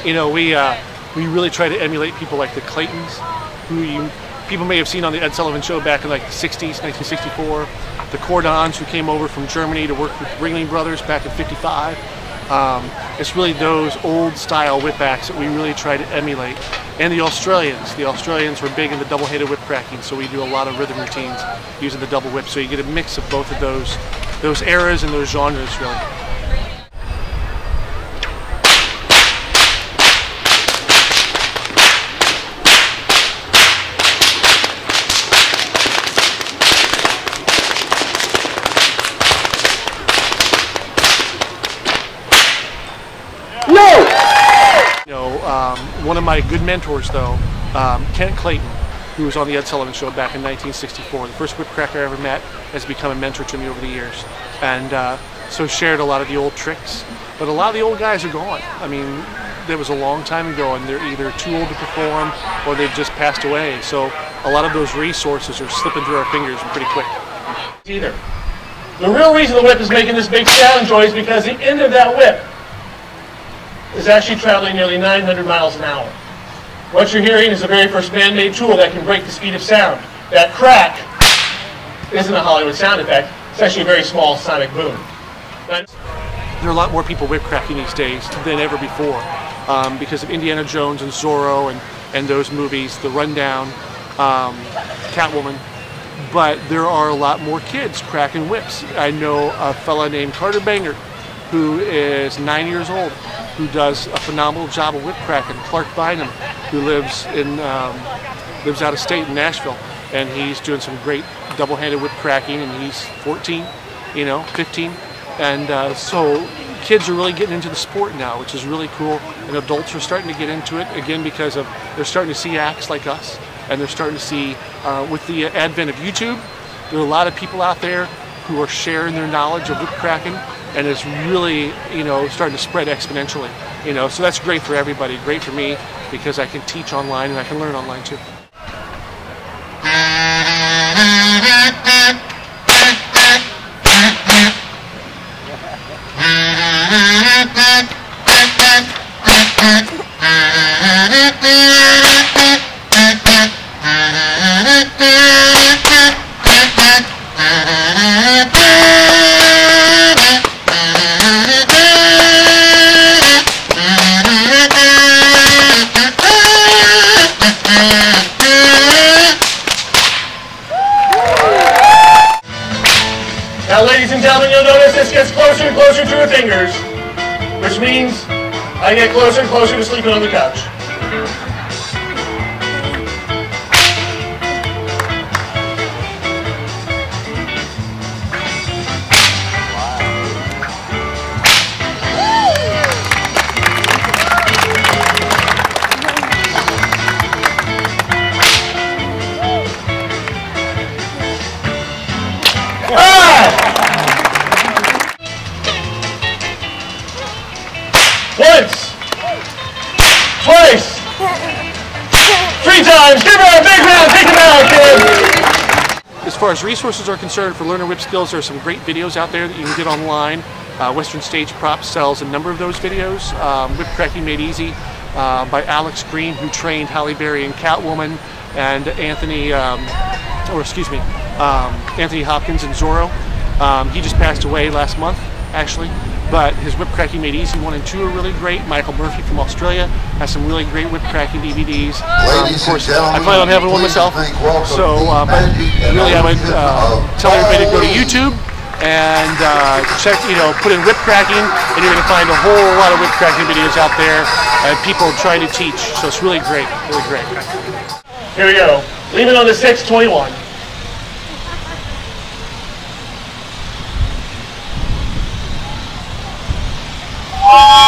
You know, we really try to emulate people like the Claytons, who people may have seen on the Ed Sullivan Show back in like the 60s, 1964. The Cordons, who came over from Germany to work with Ringling Brothers back in '55. It's really those old style whip acts that we really try to emulate. And the Australians. The Australians were big in the double-headed whip cracking, so we do a lot of rhythm routines using the double whip. So you get a mix of both of those eras and those genres, really. One of my good mentors, though, Kent Clayton, who was on the Ed Sullivan Show back in 1964. The first whip cracker I ever met, has become a mentor to me over the years. And so shared a lot of the old tricks. But a lot of the old guys are gone. I mean, that was a long time ago, and they're either too old to perform or they've just passed away. So a lot of those resources are slipping through our fingers pretty quick. Either. The real reason the whip is making this big sound, Joy, is because the end of that whip is actually traveling nearly 900 miles an hour. What you're hearing is the very first man-made tool that can break the speed of sound. That crack isn't a Hollywood sound effect. It's actually a very small sonic boom. There are a lot more people whip cracking these days than ever before because of Indiana Jones and Zorro and those movies, The Rundown, Catwoman. But there are a lot more kids cracking whips. I know a fella named Carter Banger, who is 9 years old, who does a phenomenal job of whip cracking. Clark Bynum, who lives out of state in Nashville, and he's doing some great double-handed whip cracking, and he's 14, 15, and so kids are really getting into the sport now, which is really cool, and adults are starting to get into it again because they're starting to see acts like us, and they're starting to see with the advent of YouTube, there are a lot of people out there who are sharing their knowledge of whip cracking, and it's really, starting to spread exponentially, so that's great for everybody, great for me, because I can teach online and I can learn online too. Now, ladies and gentlemen, you'll notice this gets closer and closer to her fingers, which means I get closer and closer to sleeping on the couch. Once, twice, 3 times. Give her a big round. Take it out, kid. As far as resources are concerned for learner whip skills, there are some great videos out there that you can get online. Western Stage Props sells a number of those videos. Whip Cracking Made Easy by Alex Green, who trained Halle Berry in Catwoman, and Anthony Hopkins in Zorro. He just passed away last month, actually. But his Whip Cracking Made Easy 1 and 2 are really great. Michael Murphy from Australia has some really great whip cracking DVDs. Of course, I plan on having one myself. So, but really, I would tell everybody to go to YouTube and check, put in whip cracking, and you're going to find a whole lot of whip cracking videos out there, and people trying to teach. So it's really great, really great. Here we go. Leave it on the 621. Oh!